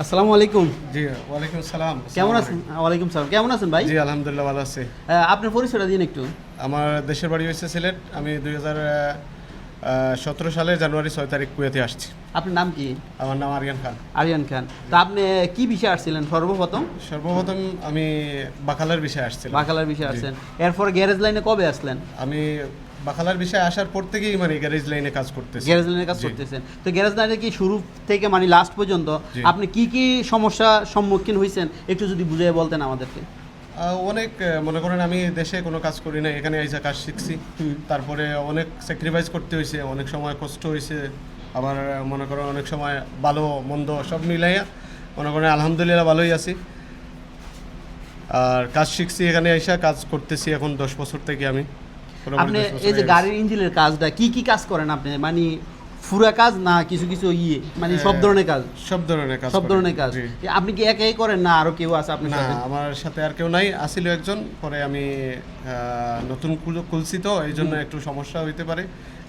আসসালামু আলাইকুম। জি, ওয়ালাইকুম সালাম। কেমন আছেন? ওয়ালাইকুম সালাম। কেমন আছেন ভাই? জি, আলহামদুলিল্লাহ ভালো আছি। আপনার পরিচয়টা দিন একটু। আমার দেশের বাড়ি হয়েছে সিলেট। আমি 2017 সালের জানুয়ারি 6 তারিখ কুয়েতে আসছি। আপনার নাম কি? আমার নাম আরিয়ান খান। আরিয়ান খান। তো আপনি কি বিষয়ে আসছিলেন সর্বপ্রথম? সর্বপ্রথম আমি বাকালার বিষয়ে আসছিলাম। বাকালার বিষয়ে আসছেন। এরপর গ্যারেজ লাইনে কবে আসলেন? আমি বাকালার বিষয়ে আসার পর থেকেই মানে গ্যারেজ লাইনে কাজ করতেছি। গ্যারেজ লাইনে কাজ জি। করতেছেন। তো গ্যারেজ লাইনে কি শুরু থেকে মানে লাস্ট পর্যন্ত জি। আপনি কি কি সমস্যার সম্মুখীন হয়েছেন একটু যদি বুঝিয়ে বলতেন আমাদেরকে। অনেক মনে করেন আমি দেশে কোনো কাজ করি না, এখানে এসে কাজ শিখছি। তারপরে অনেক স্যাক্রিফাইস করতে হয়েছে, অনেক সময় কষ্ট হয়েছে, আবার মনে করেন অনেক সময় ভালো মন্দ সব মিলাইয়া মনে করেন আলহামদুলিল্লাহ ভালোই আছি। আর কাজ শিখছি, এখানে এসে কাজ করতেছি এখন 10 বছর থেকে আমি। আপনি এই যে গাড়ির ইঞ্জিনের কাজটা কি কি কাজ করেন আপনি? মানে পুরা কাজ না কিছু কিছু মানে সব ধরনের কাজ? সব ধরনের কাজ সব করি। ধরনের কাজ। জি। আপনি কি একাই করেন না আরো কেউ আছে আপনার না, সাথে? আমার সাথে আর কেউ নাই, আসিল একজন, পরে আমি নতুন খুলছি তো এই জন্য একটু সমস্যা হইতে পারে,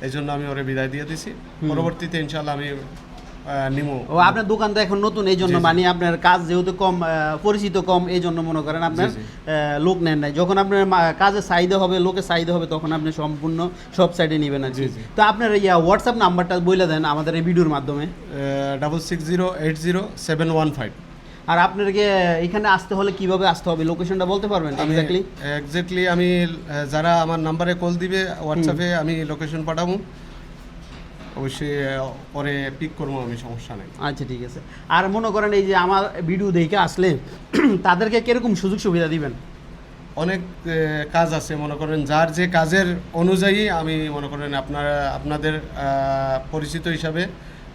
এই জন্য আমি ওরে বিদায় দিয়ে দিছি। পরবর্তীতে ইনশাল্লাহ আমি নিমো। ও আপনার দোকান তো এখন নতুন, এই জন্য জি, জি। মানে আপনার কাজ যেহেতু কম, পরিচিত কম, এই জন্য মনে করেন আপনার জি, জি। লোক নেন নাই। যখন আপনার কাজের চাহিদা হবে, লোকের চাহিদা হবে, তখন আপনি সম্পূর্ণ সব সাইডে নেবেন আর কি। জি, জি। তো আপনার হোয়াটসঅ্যাপ নাম্বারটা বলে দেন আমাদের এই ভিডিওর মাধ্যমে। 66080715। আর আপনাকে এখানে আসতে হলে কিভাবে আসতে হবে, লোকেশনটা বলতে পারবেন এক্স্যাক্টলি? এক্স্যাক্টলি আমি যারা আমার নাম্বারে কল দিবে হোয়াটসঅ্যাপে আমি লোকেশন পাঠাবো, অবশ্যই পরে পিক করবো আমি, সমস্যা নেই। আচ্ছা ঠিক আছে। আর মনে করেন এই যে আমার ভিডিও দেখে আসলে তাদেরকে কিরকম সুযোগ সুবিধা দিবেন? অনেক কাজ আছে, মনে করেন যার যে কাজের অনুযায়ী আমি মনে করেন আপনাদের পরিচিত হিসাবে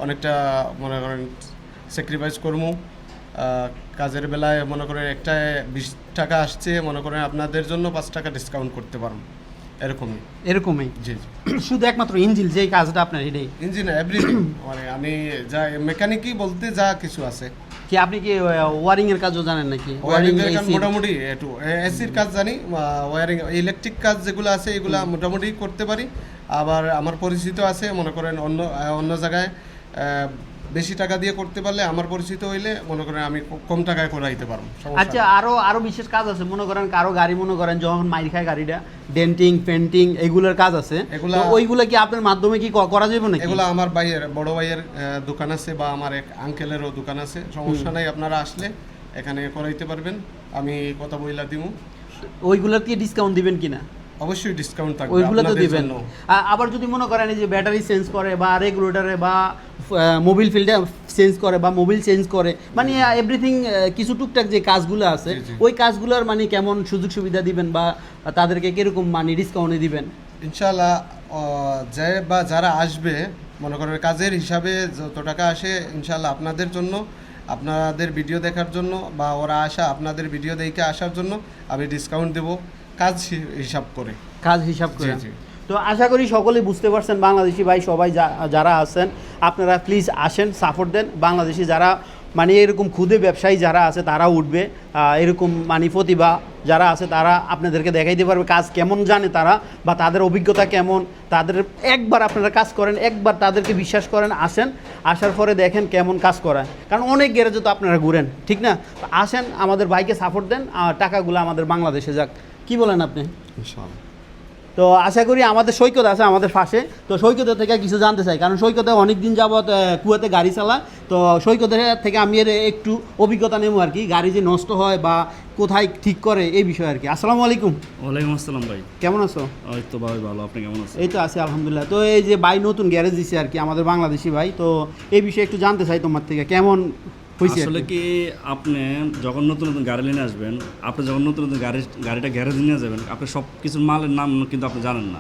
অনেকটা মনে করেন স্যাক্রিফাইস করবো। কাজের বেলায় মনে করেন একটা 20 টাকা আসছে, মনে করেন আপনাদের জন্য 5 টাকা ডিসকাউন্ট করতে পারবো, এরকমই। এরকমই? জি জি। শুধু একমাত্র ইঞ্জিন যে কাজটা আপনার এটাই? ইঞ্জিন এভরিথিং, মানে আমি যা মেকানিকই বলতে যা কিছু আছে। কি আপনি কি ওয়ারিং এর কাজও জানেন নাকি? ওয়ারিং এর কাজ AC? মোটামুটি একটু এসির কাজ জানি, ওয়ারিং ইলেকট্রিক কাজ যেগুলো আছে এগুলা মোটামুটি করতে পারি। আবার আমার পরিচিত আছে, মনে করেন অন্য অন্য জায়গায় বেশি টাকা দিয়ে করতে পারলে, আমার পরিচিত হইলে মনে করেন আমি কম টাকায় করাইতে পারবো, সমস্যা আচ্ছা, নেই। আরো বিশেষ কাজ আছে, মনে করেন কারো গাড়ি মনে করেন যখন মাইর খায় গাড়িটা, ডেন্টিং পেন্টিং এগুলোর কাজ আছে, এগুলা- ওইগুলো কি আপনার মাধ্যমে কি করা যাবে নাকি? এগুলো আমার বড় ভাইয়ের দোকান আছে, বা আমার এক আঙ্কেলেরও দোকান আছে, সমস্যা নাই। আপনারা আসলে এখানে করাইতে পারবেন, আমি কথা বইলা দিব। ওইগুলোর কি ডিসকাউন্ট দিবেন কিনা? অবশ্যই ডিসকাউন্ট থাকবে ওইগুলো তো আপনাদের দিবেন। জন্য। আবার যদি মনে করেন এই যে ব্যাটারি চেঞ্জ করে বা রেগুলেটরে বা মোবিল ফিল্টার চেঞ্জ করে বা মোবিল চেঞ্জ করে, মানে এভরিথিং, কিছু টুকটাক যে কাজগুলো আছে, জি, জি। ওই কাজগুলোর মানে কেমন সুযোগ সুবিধা দিবেন বা তাদেরকে কিরকম মানে ডিসকাউন্টে দিবেন? ইনশাআল্লাহ যে বা যারা আসবে মনে করেন কাজের হিসাবে যত টাকা আসে, ইনশাআল্লাহ আপনাদের জন্য, আপনাদের ভিডিও দেখার জন্য, বা ওরা আসা আপনাদের ভিডিও দেখে আসার জন্য আমি ডিসকাউন্ট দেব, কাজ হিসাব করে। কাজ হিসাব করে। জি। তো আশা করি সকলেই বুঝতে পারছেন, বাংলাদেশি ভাই সবাই যারা আছেন আপনারা প্লিজ আসেন, সাপোর্ট দেন। বাংলাদেশি যারা মানে এরকম ক্ষুদে ব্যবসায়ী যারা আছে তারা উঠবে, এরকম মানে প্রতিভা যারা আছে তারা আপনাদেরকে দেখাইতে পারবে কাজ কেমন জানে তারা, বা তাদের অভিজ্ঞতা কেমন। তাদের একবার আপনারা কাজ করেন, একবার তাদেরকে বিশ্বাস করেন, আসেন, আসার পরে দেখেন কেমন কাজ করায়। কারণ অনেক গ্যারেজে তো আপনারা ঘুরেন, ঠিক না? তো আসেন, আমাদের ভাইকে সাপোর্ট দেন, আর টাকাগুলো আমাদের বাংলাদেশে যাক। কি বলেন আপনি? ইনশাআল্লাহ। তো আশা করি আমাদের সৈকত আছে আমাদের পাশে, তো সৈকতের থেকে কিছু জানতে চাই, কারণ সৈকতে অনেক দিন যাবৎ কুয়াতে গাড়ি চালায়। তো সৈকতের থেকে আমি এর একটু অভিজ্ঞতা নেবো আর কি, গাড়ি যে নষ্ট হয় বা কোথায় ঠিক করে এই বিষয়ে আর কি। আসসালামু আলাইকুম। ওয়ালাইকুম আসসালাম ভাই। কেমন আছো? ওই তো ভাই ভালো, আপনি কেমন আছেন? এই তো আছি আলহামদুলিল্লাহ। তো এই যে ভাই নতুন গ্যারেজ দিছে আর কি, আমাদের বাংলাদেশি ভাই, তো এই বিষয়ে একটু জানতে চাই তোমার থেকে কেমন হয়েছে। আসলে কি আপনি যখন নতুন নতুন গাড়ি নিয়ে আসবেন, আপনি যখন নতুন নতুন গাড়িটা গ্যারেজে নিয়ে যাবেন, আপনি সব কিছুর মালের নাম কিন্তু আপনি জানেন না।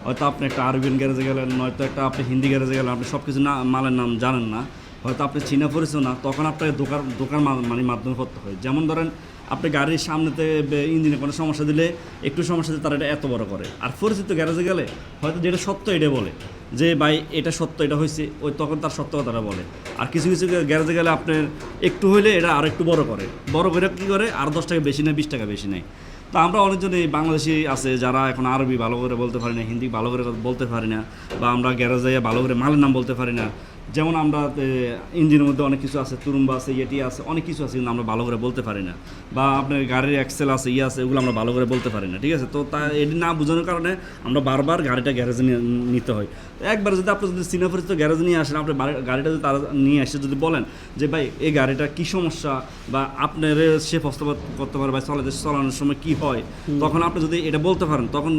হয়তো আপনি একটা আরবিয়ান গ্যারেজে গেলেন, নয়তো একটা আপনি হিন্দি গ্যারেজে গেলেন, আপনি সব কিছু মালের নাম জানেন না, হয়তো আপনি চিনা পরিচয় না, তখন আপনাকে দোকান মানে মাধ্যমে করতে হয়। যেমন ধরেন আপনি গাড়ির সামনেতে ইঞ্জিনে কোনো সমস্যা দিলে, একটু সমস্যা দিলে তারা এটা এত বড় করে। আর পরিচিত গ্যারেজে গেলে হয়তো যেটা সত্য এটা বলে যে ভাই এটা সত্য, এটা হয়েছে, ওই তখন তার সত্য কথাটা বলে। আর কিছু কিছু গ্যারেজে গেলে আপনার একটু হইলে এটা আর একটু বড় করে কী করে, আর 10 টাকা বেশি নেয়, 20 টাকা বেশি নেয়। তো আমরা অনেকজন এই বাংলাদেশি আছে যারা এখন আরবি ভালো করে বলতে পারি না, হিন্দি ভালো করে বলতে পারি না, বা আমরা গ্যারেজে ভালো করে মালের নাম বলতে পারি না। যেমন আমরা ইঞ্জিনের মধ্যে অনেক কিছু আছে, তুরুম্বা আছে, ইয়েটি আছে, অনেক কিছু আছে, কিন্তু আমরা ভালো করে বলতে পারি না। বা আপনার গাড়ির এক্সেল আছে, ইয়ে আছে, এগুলো আমরা ভালো করে বলতে পারি না, ঠিক আছে। তো তা এটি না বোঝানোর কারণে আমরা বারবার গাড়িটা গ্যারেজে নিতে হয়। তো একবার যদি আপনি যদি সিনাপরিচিত গ্যারেজে নিয়ে আসেন, আপনার গাড়িটা যদি তারা নিয়ে এসে যদি বলেন যে ভাই এই গাড়িটা কী সমস্যা, বা আপনার সে প্রস্তাব করতে পারে বা চালানোর সময় কী হয়, তখন আপনি যদি এটা বলতে পারেন, তখন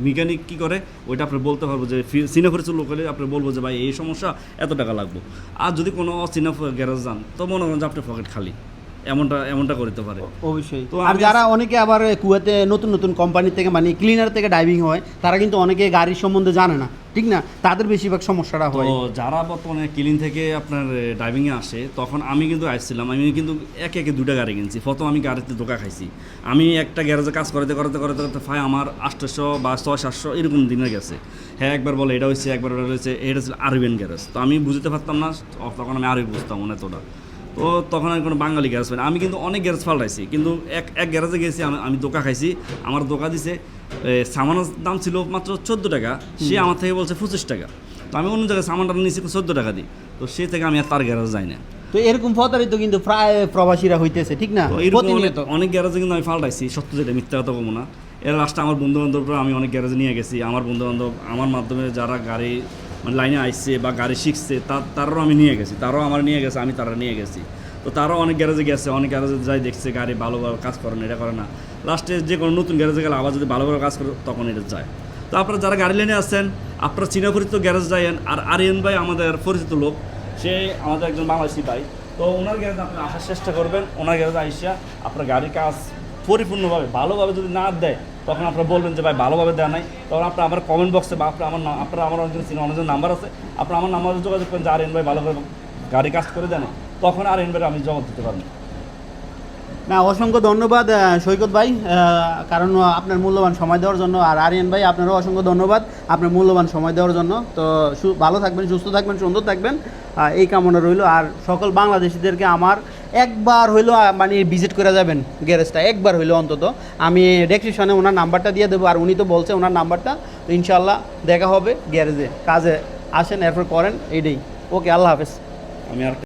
মেকানিক কী করে ওইটা আপনি বলতে পারবো যে সিনাপরিচিত লোক হলে আপনি বলবো যে ভাই এই সমস্যা এত টাকা লাগবে। আর যদি কোনো অচেনা গ্যারেজ যান, তো মনে করেন যে আপনার পকেট খালি, এমনটা করতে পারে। অবশ্যই। তো আর যারা অনেকে আবার কুয়েতে নতুন নতুন কোম্পানি থেকে মানে ক্লিনার থেকে ড্রাইভিং হয়, তারা কিন্তু অনেকে গাড়ির সম্বন্ধে জানে না, ঠিক না? তাদের বেশিরভাগ সমস্যাটা হয়। তো যারা বর্তমানে ক্লিন থেকে আপনার ড্রাইভিংয়ে আসে, তখন আমি কিন্তু আসছিলাম, আমি কিন্তু একে একে 2টা গাড়ি কিনছি। প্রথম আমি গাড়িতে ধোকা খাইছি। আমি একটা গ্যারেজে কাজ করতে ফাই আমার 800 বা 600-700 এরকম দিনে গেছে। হ্যাঁ, একবার বলে এটা হয়েছে, একবার ওটা হয়েছে, এটা ছিল আরবিয়ান গ্যারেজ। তো আমি বুঝতে পারতাম না, তখন আমি আরবি বুঝতাম না এতটা। তো তখন আমি কোনো বাঙালি গ্যারেজ পাই না। আমি কিন্তু অনেক গ্যারেজ পাল্টাইছি, কিন্তু এক গ্যারেজে গেছি, আমি ধোকা খাইছি। আমার ধোকা দিছে, সামানের দাম ছিল মাত্র 14 টাকা, সে আমার থেকে বলছে 25 টাকা। তো আমি অন্য জায়গায় সামানটা নিয়েছি 14 টাকা দিই। তো সে থেকে আমি আর তার গ্যারেজ যাই না। তো এরকম প্রতারিত কিন্তু প্রায় প্রবাসীরা হইতেছে, ঠিক না? তো এরকম প্রতিনিয়ত। অনেক গ্যারেজে কিন্তু আমি পাল্টাইছি, সত্য যেটা, মিথ্যা কথা বলবো না। এর লাস্টে আমার বন্ধুবান্ধবরা আমি অনেক গ্যারেজে নিয়ে গেছি। আমার বন্ধুবান্ধব আমার মাধ্যমে যারা গাড়ি মানে লাইনে আসছে বা গাড়ি শিখছে, তারাও আমি নিয়ে গেছি, তারাও আমার নিয়ে গেছে, আমি তারা নিয়ে গেছি। তো তারাও অনেক গ্যারেজে গেছে, অনেক গ্যারেজে যাই দেখছে গাড়ি ভালো কাজ করে না, এটা করে না। লাস্টে যে কোনো নতুন গ্যারেজে গেলে আবার যদি ভালো কাজ করে, তখন এটা যায়। তো আপনারা যারা গাড়ি লাইনে আসছেন, আপনারা চীনা পরিচিত গ্যারেজ যাইয়েন। আর আরিয়ান ভাই আমাদের পরিচিত লোক, সে আমাদের একজন বাংলাদেশি ভাই। তো ওনার গ্যারেজে আপনি আসার চেষ্টা করবেন। ওনার গ্যারেজে আইসা আপনার গাড়ির কাজ পরিপূর্ণভাবে ভালোভাবে যদি না দেয়, তখন আপনারা বলবেন যে ভাই ভালোভাবে দেওয়া নাই। তখন আপনার আমার কমেন্ট বক্সে বা আপনারা আমার অনেকজন নাম্বার আছে, আপনার আমার নাম্বারে যোগাযোগ করেন যে আরিয়ান ভাই ভালোভাবে গাড়ি কাজ করে দেন, তখন আরিয়ান ভাই আমি জবাব দিতে পারবো। না, অসংখ্য ধন্যবাদ সৈকত ভাই, কারণ আপনার মূল্যবান সময় দেওয়ার জন্য। আর আরিয়ান ভাই, আপনারও অসংখ্য ধন্যবাদ আপনার মূল্যবান সময় দেওয়ার জন্য। তো ভালো থাকবেন, সুস্থ থাকবেন, সুন্দর থাকবেন, এই কামনা রইল। আর সকল বাংলাদেশিদেরকে আমার একবার হইলো মানে ভিজিট করে যাবেন গ্যারেজটা, একবার হইলো অন্তত। আমি ডেসক্রিপশনে ওনার নাম্বারটা দিয়ে দেবো, আর উনি তো বলছে ওনার নাম্বারটা। তো ইনশাল্লাহ দেখা হবে গ্যারেজে, কাজে আসেন, এরপর করেন, এইটাই। ওকে, আল্লাহ হাফেজ। আমি আর